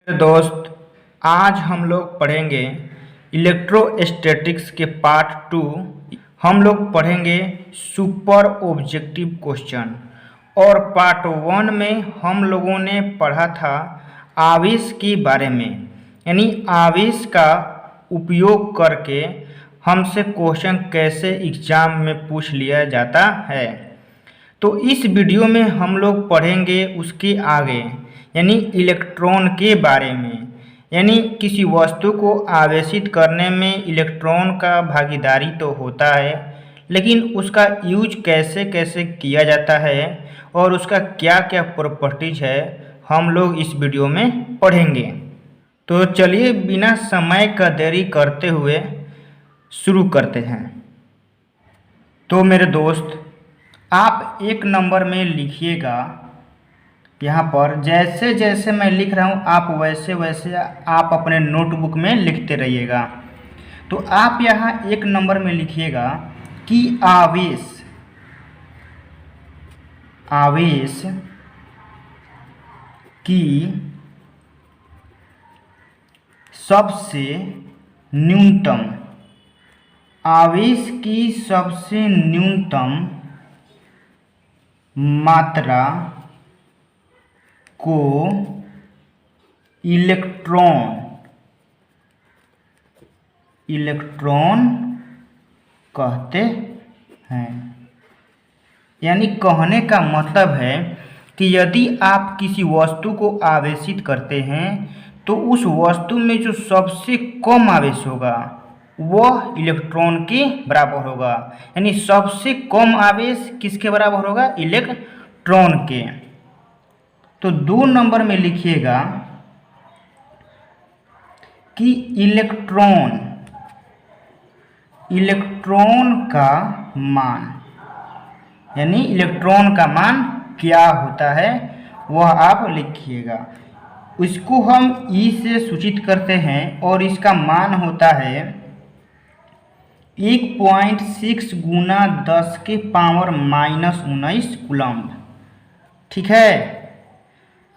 दोस्त, आज हम लोग पढ़ेंगे इलेक्ट्रोस्टैटिक्स के पार्ट 2। हम लोग पढ़ेंगे सुपर ऑब्जेक्टिव क्वेश्चन। और पार्ट 1 में हम लोगों ने पढ़ा था आवेश के बारे में, यानी आवेश का उपयोग करके हमसे क्वेश्चन कैसे एग्जाम में पूछ लिया जाता है। तो इस वीडियो में हम लोग पढ़ेंगे उसके आगे, यानी इलेक्ट्रॉन के बारे में। यानी किसी वस्तु को आवेशित करने में इलेक्ट्रॉन का भागीदारी तो होता है, लेकिन उसका यूज कैसे कैसे किया जाता है और उसका क्या क्या प्रॉपर्टीज है, हम लोग इस वीडियो में पढ़ेंगे। तो चलिए बिना समय का देरी करते हुए शुरू करते हैं। तो मेरे दोस्त, आप एक नंबर में लिखिएगा, यहाँ पर जैसे जैसे मैं लिख रहा हूँ आप वैसे वैसे आप अपने नोटबुक में लिखते रहिएगा। तो आप यहाँ एक नंबर में लिखिएगा कि आवेश की सबसे न्यूनतम मात्रा को इलेक्ट्रॉन कहते हैं। यानी कहने का मतलब है कि यदि आप किसी वस्तु को आवेशित करते हैं तो उस वस्तु में जो सबसे कम आवेश होगा वह इलेक्ट्रॉन के बराबर होगा। यानी सबसे कम आवेश किसके बराबर होगा? इलेक्ट्रॉन के। तो 2 नंबर में लिखिएगा कि इलेक्ट्रॉन का मान, यानी इलेक्ट्रॉन का मान क्या होता है वह आप लिखिएगा। इसको हम ई से सूचित करते हैं और इसका मान होता है 1.6 गुना 10 के पावर -19 कूलम्ब। ठीक है,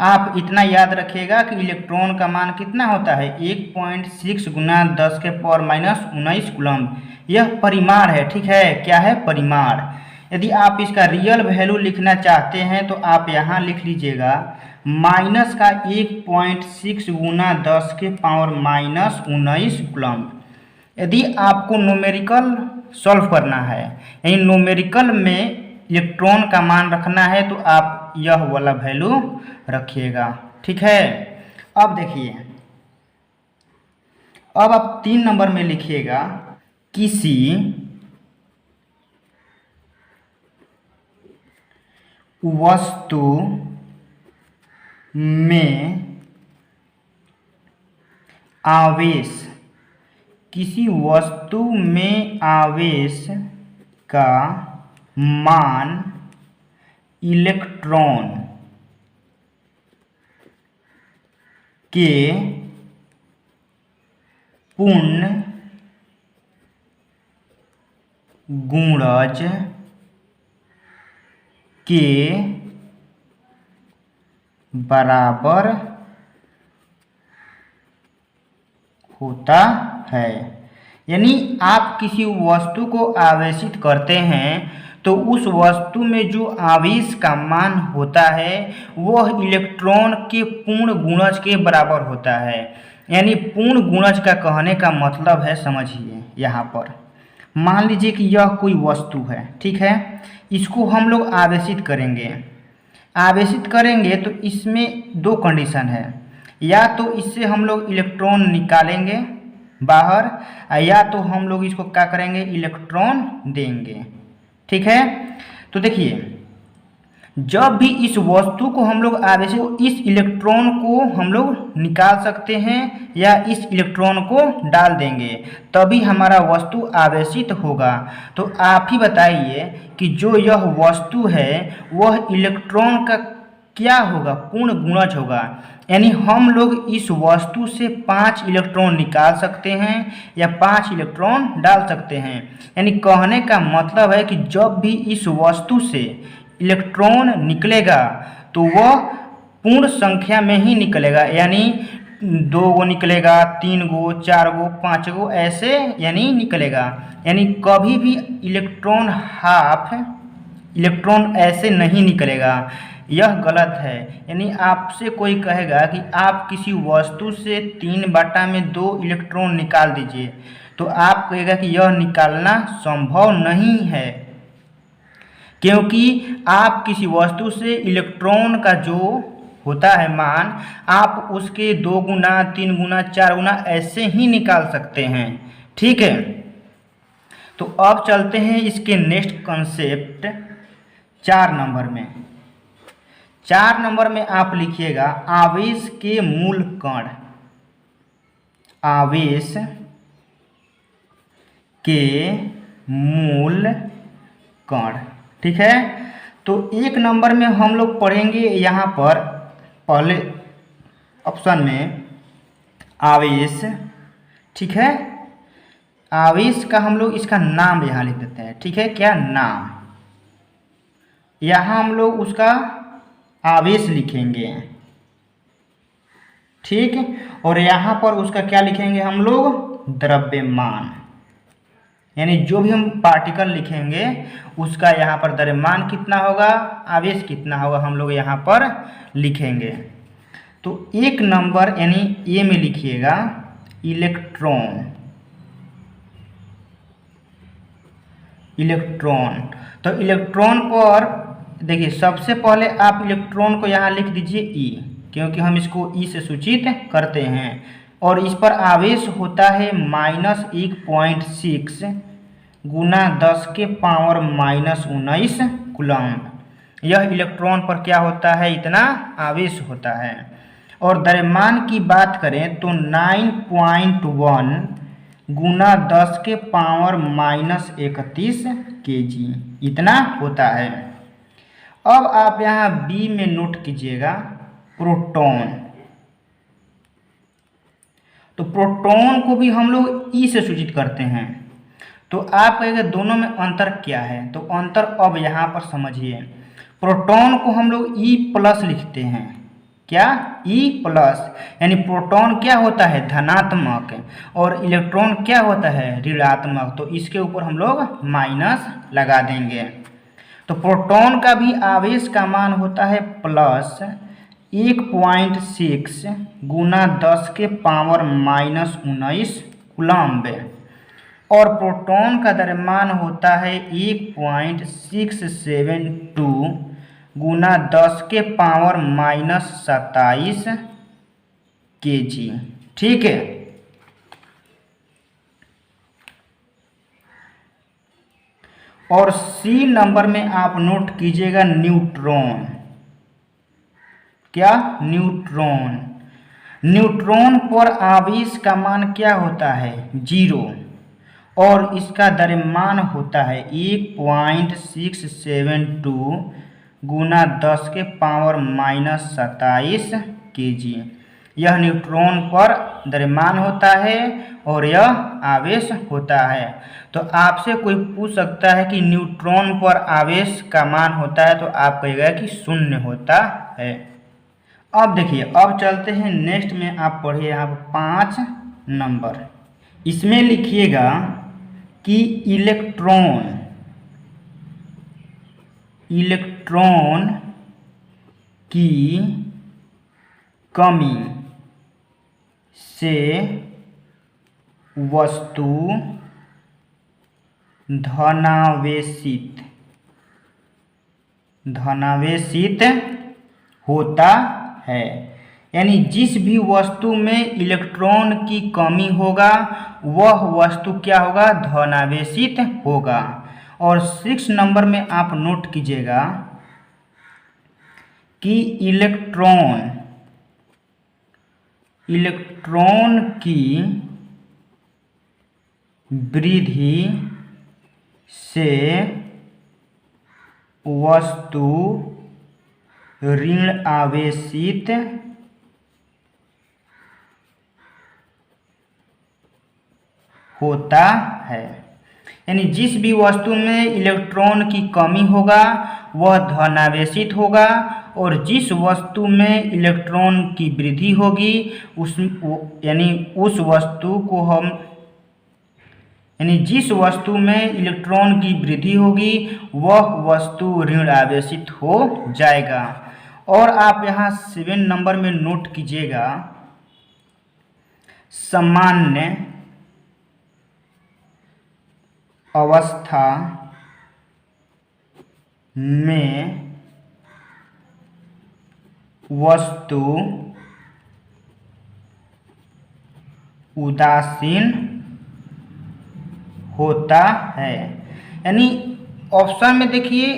आप इतना याद रखिएगा कि इलेक्ट्रॉन का मान कितना होता है? 1.6 गुना 10 के पावर -19 कूलम्ब। यह परिमाण है। ठीक है, क्या है? परिमाण। यदि आप इसका रियल वैल्यू लिखना चाहते हैं तो आप यहाँ लिख लीजिएगा माइनस का 1.6 गुना 10 के पावर -19 कूलम्ब। यदि आपको न्यूमेरिकल सॉल्व करना है, यानी न्यूमेरिकल में इलेक्ट्रॉन का मान रखना है, तो आप यह वाला वैल्यू रखिएगा। ठीक है, अब देखिए, अब आप 3 नंबर में लिखिएगा किसी वस्तु में आवेश का मान इलेक्ट्रॉन के पूर्ण गुणज के बराबर होता है। यानी आप किसी वस्तु को आवेशित करते हैं तो उस वस्तु में जो आवेश का मान होता है वह इलेक्ट्रॉन के पूर्ण गुणज के बराबर होता है। यानी पूर्ण गुणज का कहने का मतलब है, समझिए, यहाँ पर मान लीजिए कि यह कोई वस्तु है। ठीक है, इसको हम लोग आवेशित करेंगे तो इसमें 2 कंडीशन है। या तो इससे हम लोग इलेक्ट्रॉन निकालेंगे बाहर, या तो हम लोग इसको क्या करेंगे? इलेक्ट्रॉन देंगे। ठीक है, तो देखिए, जब भी इस वस्तु को हम लोग आवेशित, इस इलेक्ट्रॉन को हम लोग निकाल सकते हैं या इस इलेक्ट्रॉन को डाल देंगे, तभी हमारा वस्तु आवेशित होगा। तो आप ही बताइए कि जो यह वस्तु है वह इलेक्ट्रॉन का क्या होगा? पूर्ण गुणज होगा। यानी हम लोग इस वस्तु से 5 इलेक्ट्रॉन निकाल सकते हैं या 5 इलेक्ट्रॉन डाल सकते हैं। यानी कहने का मतलब है कि जब भी इस वस्तु से इलेक्ट्रॉन निकलेगा तो वह पूर्ण संख्या में ही निकलेगा, यानी 2 गो निकलेगा, 3 गो, 4 गो, 5 गो ऐसे यानी निकलेगा। यानी कभी भी इलेक्ट्रॉन ऐसे नहीं निकलेगा, यह गलत है। यानी आपसे कोई कहेगा कि आप किसी वस्तु से 3/2 इलेक्ट्रॉन निकाल दीजिए, तो आप कहेगा कि यह निकालना संभव नहीं है, क्योंकि आप किसी वस्तु से इलेक्ट्रॉन का जो होता है मान, आप उसके 2 गुना, 3 गुना, 4 गुना ऐसे ही निकाल सकते हैं। ठीक है, तो अब चलते हैं इसके नेक्स्ट कंसेप्ट 4 नंबर में। 4 नंबर में आप लिखिएगा आवेश के मूल कण। आवेश के मूल कण, ठीक है। तो 1 नंबर में हम लोग पढ़ेंगे यहाँ पर पहले ऑप्शन में आवेश, ठीक है। आवेश का हम लोग इसका नाम यहाँ लिख देते हैं, ठीक है। क्या नाम, यहाँ हम लोग उसका आवेश लिखेंगे, ठीक। और यहाँ पर उसका क्या लिखेंगे हम लोग, द्रव्यमान। यानी जो भी हम पार्टिकल लिखेंगे उसका यहाँ पर द्रव्यमान कितना होगा, आवेश कितना होगा, हम लोग यहाँ पर लिखेंगे। तो 1 नंबर यानी ए में लिखिएगा इलेक्ट्रॉन। इलेक्ट्रॉन, तो इलेक्ट्रॉन पर देखिए सबसे पहले आप इलेक्ट्रॉन को यहाँ लिख दीजिए ई, क्योंकि हम इसको ई से सूचित करते हैं। और इस पर आवेश होता है -1.6 गुना 10⁻⁻19 कूलम्ब। यह इलेक्ट्रॉन पर क्या होता है, इतना आवेश होता है। और द्रव्यमान की बात करें तो 9.1 गुना 10⁻31 kg इतना होता है। अब आप यहाँ बी में नोट कीजिएगा प्रोटॉन। तो प्रोटॉन को भी हम लोग ई से सूचित करते हैं। तो आप कहेंगे दोनों में अंतर क्या है, तो अंतर अब यहाँ पर समझिए। प्रोटॉन को हम लोग E+ लिखते हैं, क्या, E+। यानी प्रोटॉन क्या होता है, धनात्मक, और इलेक्ट्रॉन क्या होता है, ऋणात्मक। तो इसके ऊपर हम लोग माइनस लगा देंगे। तो प्रोटॉन का भी आवेश का मान होता है +1.6 गुना 10⁻⁻19 कूलम्ब। और प्रोटॉन का द्रव्यमान होता है 1.672 गुना 10⁻⁻27 kg, ठीक है। और सी नंबर में आप नोट कीजिएगा न्यूट्रॉन। क्या, न्यूट्रॉन। न्यूट्रॉन पर आवेश का मान क्या होता है, 0, और इसका द्रव्यमान होता है 1.672 गुना 10⁻⁻27 kg। यह न्यूट्रॉन पर द्रव्यमान होता है और यह आवेश होता है। तो आपसे कोई पूछ सकता है कि न्यूट्रॉन पर आवेश का मान होता है, तो आप कहिएगा कि 0 होता है। अब देखिए, अब चलते हैं नेक्स्ट में। आप पढ़िए यहाँ पर 5 नंबर। इसमें लिखिएगा कि इलेक्ट्रॉन की कमी से वस्तु धनावेशित होता है। यानी जिस भी वस्तु में इलेक्ट्रॉन की कमी होगा वह वस्तु क्या होगा, धनावेशित होगा। और 6 नंबर में आप नोट कीजिएगा कि इलेक्ट्रॉन की वृद्धि से वस्तु ऋण आवेशित होता है। यानी जिस भी वस्तु में इलेक्ट्रॉन की कमी होगा वह धनावेशित होगा, और जिस वस्तु में इलेक्ट्रॉन की वृद्धि होगी जिस वस्तु में इलेक्ट्रॉन की वृद्धि होगी वह वस्तु ऋण आवेशित हो जाएगा। और आप यहाँ 7 नंबर में नोट कीजिएगा, सामान्य अवस्था में वस्तु उदासीन होता है। यानी ऑप्शन में देखिए,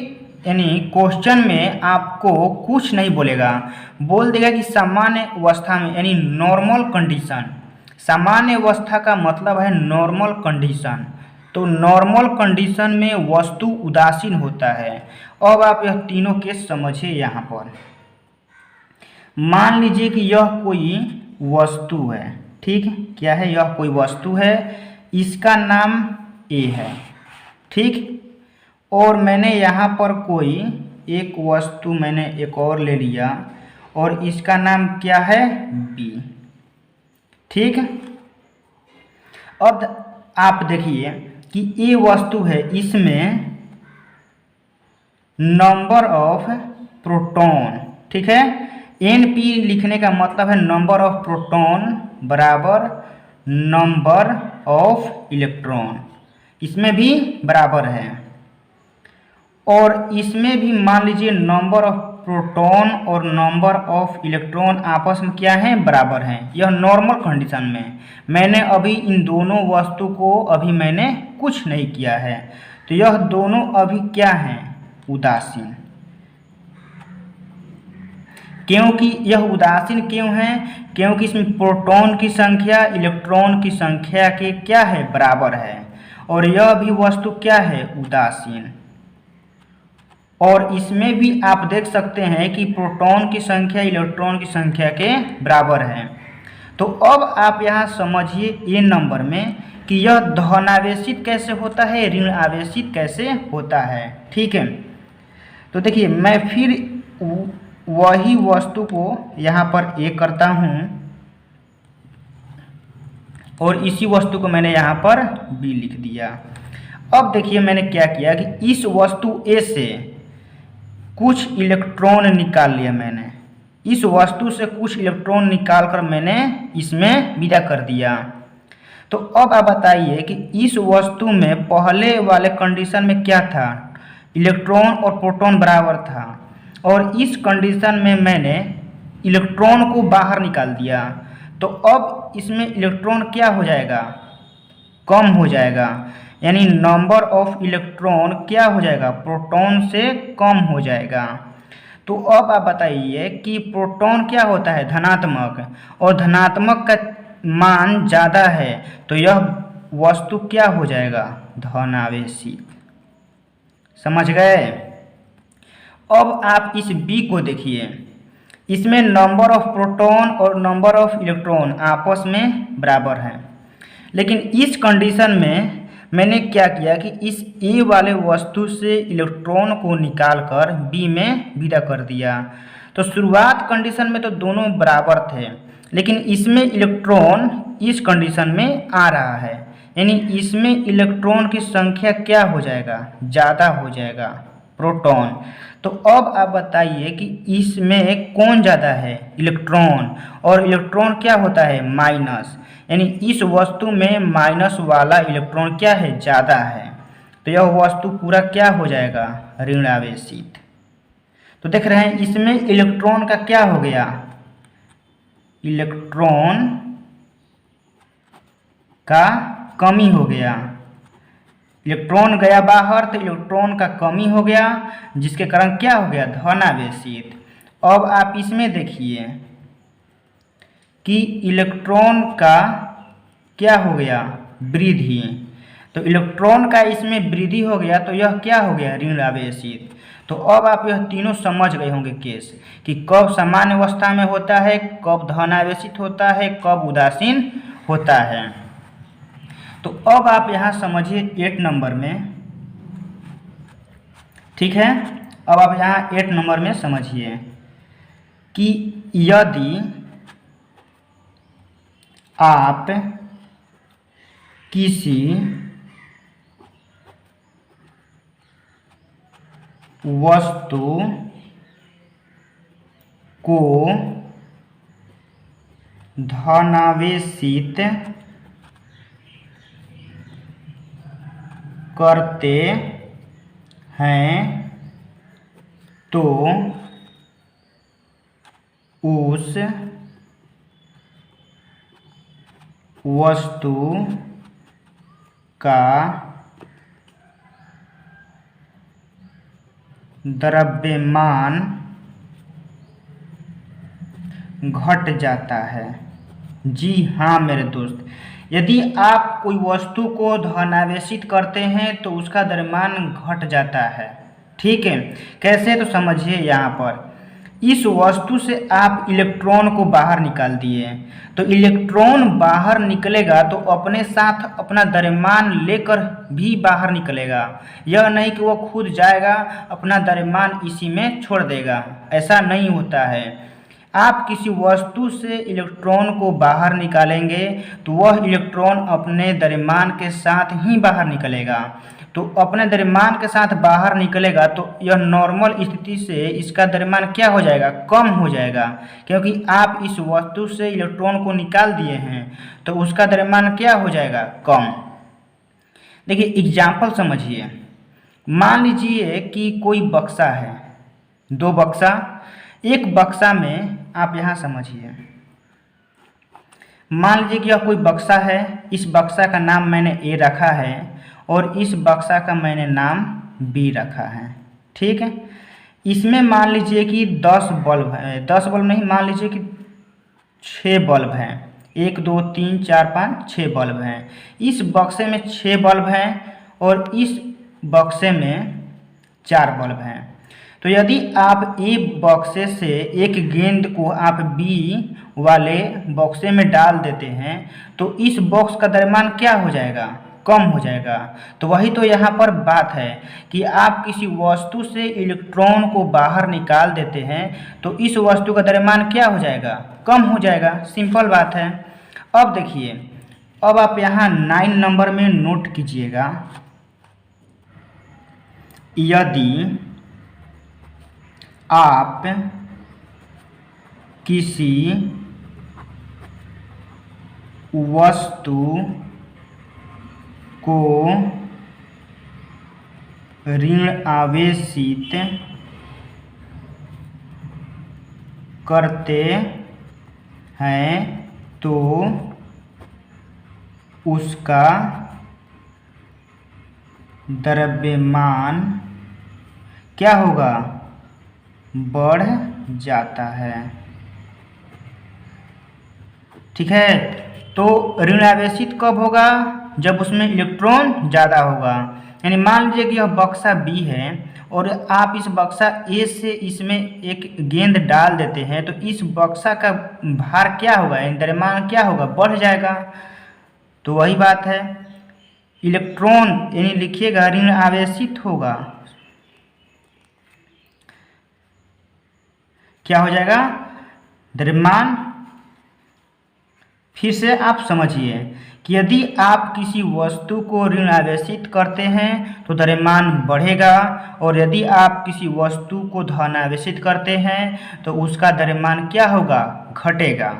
यानी क्वेश्चन में आपको कुछ नहीं बोलेगा, बोल देगा कि सामान्य अवस्था में, यानी नॉर्मल कंडीशन। सामान्य अवस्था का मतलब है नॉर्मल कंडीशन। तो नॉर्मल कंडीशन में वस्तु उदासीन होता है। अब आप यह तीनों केस समझिए। यहाँ पर मान लीजिए कि यह कोई वस्तु है, ठीक, क्या है, यह कोई वस्तु है, इसका नाम ए है, ठीक, और मैंने यहाँ पर कोई एक वस्तु मैंने एक और ले लिया और इसका नाम क्या है, बी, ठीक। अब आप देखिए कि ये वस्तु है, इसमें नंबर ऑफ प्रोटॉन, ठीक है, NP लिखने का मतलब है नंबर ऑफ प्रोटॉन बराबर नंबर ऑफ इलेक्ट्रॉन, इसमें भी बराबर है। और इसमें भी मान लीजिए नंबर ऑफ प्रोटॉन और नंबर ऑफ इलेक्ट्रॉन आपस में क्या है, बराबर हैं। यह नॉर्मल कंडीशन में, मैंने अभी इन दोनों वस्तु को अभी मैंने कुछ नहीं किया है, तो यह दोनों अभी क्या हैं, उदासीन। क्योंकि यह उदासीन क्यों है, क्योंकि इसमें प्रोटॉन की संख्या इलेक्ट्रॉन की संख्या के क्या है, बराबर है, और यह भी वस्तु क्या है, उदासीन। और इसमें भी आप देख सकते हैं कि प्रोटॉन की संख्या इलेक्ट्रॉन की संख्या के बराबर है। तो अब आप यहाँ समझिए ए नंबर में कि यह धनावेशित कैसे होता है, ऋण आवेशित कैसे होता है, ठीक है। तो देखिए मैं फिर वही वस्तु को यहाँ पर ए करता हूँ और इसी वस्तु को मैंने यहाँ पर बी लिख दिया। अब देखिए मैंने क्या किया कि इस वस्तु ए से कुछ इलेक्ट्रॉन निकाल लिया मैंने, इस वस्तु से कुछ इलेक्ट्रॉन निकालकर मैंने इसमें विदा कर दिया। तो अब आप बताइए कि इस वस्तु में पहले वाले कंडीशन में क्या था, इलेक्ट्रॉन और प्रोटॉन बराबर था, और इस कंडीशन में मैंने इलेक्ट्रॉन को बाहर निकाल दिया। तो अब इसमें इलेक्ट्रॉन क्या हो जाएगा, कम हो जाएगा, यानी नंबर ऑफ इलेक्ट्रॉन क्या हो जाएगा, प्रोटॉन से कम हो जाएगा। तो अब आप बताइए कि प्रोटॉन क्या होता है, धनात्मक, और धनात्मक का मान ज़्यादा है तो यह वस्तु क्या हो जाएगा, धनावेशित। समझ गए। अब आप इस बी को देखिए, इसमें नंबर ऑफ प्रोटॉन और नंबर ऑफ इलेक्ट्रॉन आपस में बराबर हैं, लेकिन इस कंडीशन में मैंने क्या किया कि इस ए वाले वस्तु से इलेक्ट्रॉन को निकालकर बी में विदा कर दिया। तो शुरुआत कंडीशन में तो दोनों बराबर थे, लेकिन इसमें इलेक्ट्रॉन इस कंडीशन में आ रहा है, यानी इसमें इलेक्ट्रॉन की संख्या क्या हो जाएगा, ज़्यादा हो जाएगा, प्रोटॉन। तो अब आप बताइए कि इसमें कौन ज़्यादा है, इलेक्ट्रॉन, और इलेक्ट्रॉन क्या होता है, माइनस, यानी इस वस्तु में माइनस वाला इलेक्ट्रॉन क्या है, ज़्यादा है। तो यह वस्तु पूरा क्या हो जाएगा, ऋण आवेशित। तो देख रहे हैं इसमें इलेक्ट्रॉन का क्या हो गया, इलेक्ट्रॉन का कमी हो गया, इलेक्ट्रॉन गया बाहर तो इलेक्ट्रॉन का कमी हो गया, जिसके कारण क्या हो गया, धनावेशित। अब आप इसमें देखिए कि इलेक्ट्रॉन का क्या हो गया, वृद्धि। तो इलेक्ट्रॉन का इसमें वृद्धि हो गया तो यह क्या हो गया, ऋण आवेशित। तो अब आप यह तीनों समझ गए होंगे केस कि कब सामान्य अवस्था में होता है, कब धनावेशित होता है, कब उदासीन होता है। तो अब आप यहाँ समझिए 8 नंबर में, ठीक है। अब आप यहाँ 8 नंबर में समझिए कि यदि आप किसी वस्तु को धनावेशित करते हैं तो उस वस्तु का द्रव्यमान घट जाता है। जी हाँ मेरे दोस्त, यदि आप कोई वस्तु को धनावेशित करते हैं तो उसका द्रव्यमान घट जाता है। ठीक है, कैसे तो समझिए। यहाँ पर इस वस्तु से आप इलेक्ट्रॉन को बाहर निकाल दिए, तो इलेक्ट्रॉन बाहर निकलेगा तो अपने साथ अपना द्रव्यमान लेकर भी बाहर निकलेगा। यह नहीं कि वह खुद जाएगा अपना द्रव्यमान इसी में छोड़ देगा, ऐसा नहीं होता है। आप किसी वस्तु से इलेक्ट्रॉन को बाहर निकालेंगे तो वह इलेक्ट्रॉन अपने द्रव्यमान के साथ ही बाहर निकलेगा। तो अपने द्रव्यमान के साथ बाहर निकलेगा तो यह नॉर्मल स्थिति से इसका द्रव्यमान क्या हो जाएगा, कम हो जाएगा, क्योंकि आप इस वस्तु से इलेक्ट्रॉन को निकाल दिए हैं तो उसका द्रव्यमान क्या हो जाएगा, कम। देखिए एग्जाम्पल समझिए। मान लीजिए कि कोई बक्सा है, दो बक्सा, एक बक्सा में आप यहाँ समझिए, मान लीजिए कि यह कोई बक्सा है, इस बक्सा का नाम मैंने ए रखा है और इस बक्सा का मैंने नाम बी रखा है। ठीक है, इसमें मान लीजिए कि 10 बल्ब है, 10 बल्ब नहीं, मान लीजिए कि 6 बल्ब हैं, 1 2 3 4 5 6 बल्ब हैं। इस बक्से में 6 बल्ब हैं और इस बक्से में 4 बल्ब हैं। तो यदि आप ए बक्से से एक गेंद को आप बी वाले बक्से में डाल देते हैं तो इस बॉक्स का द्रव्यमान क्या हो जाएगा, कम हो जाएगा। तो वही तो यहाँ पर बात है कि आप किसी वस्तु से इलेक्ट्रॉन को बाहर निकाल देते हैं तो इस वस्तु का द्रव्यमान क्या हो जाएगा, कम हो जाएगा। सिंपल बात है। अब देखिए, अब आप यहाँ 9 नंबर में नोट कीजिएगा, यदि आप किसी वस्तु को ऋण आवेशित करते हैं तो उसका द्रव्यमान क्या होगा, बढ़ जाता है। ठीक है, तो ऋण आवेशित कब होगा, जब उसमें इलेक्ट्रॉन ज़्यादा होगा। यानी मान लीजिए कि यह बक्सा बी है और आप इस बक्सा ए से इसमें एक गेंद डाल देते हैं तो इस बक्सा का भार क्या होगा, द्रव्यमान क्या होगा, बढ़ जाएगा। तो वही बात है, इलेक्ट्रॉन यानी लिखिएगा ऋण आवेशित होगा, क्या हो जाएगा, द्रव्यमान। फिर से आप समझिए कि यदि आप किसी वस्तु को ऋण आवेशित करते हैं तो द्रव्यमान बढ़ेगा और यदि आप किसी वस्तु को धन आवेशित करते हैं तो उसका द्रव्यमान क्या होगा, घटेगा।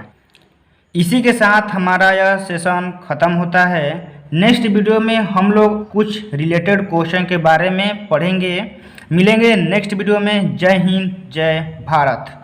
इसी के साथ हमारा यह सेशन ख़त्म होता है। नेक्स्ट वीडियो में हम लोग कुछ रिलेटेड क्वेश्चन के बारे में पढ़ेंगे। मिलेंगे नेक्स्ट वीडियो में। जय हिंद, जय भारत।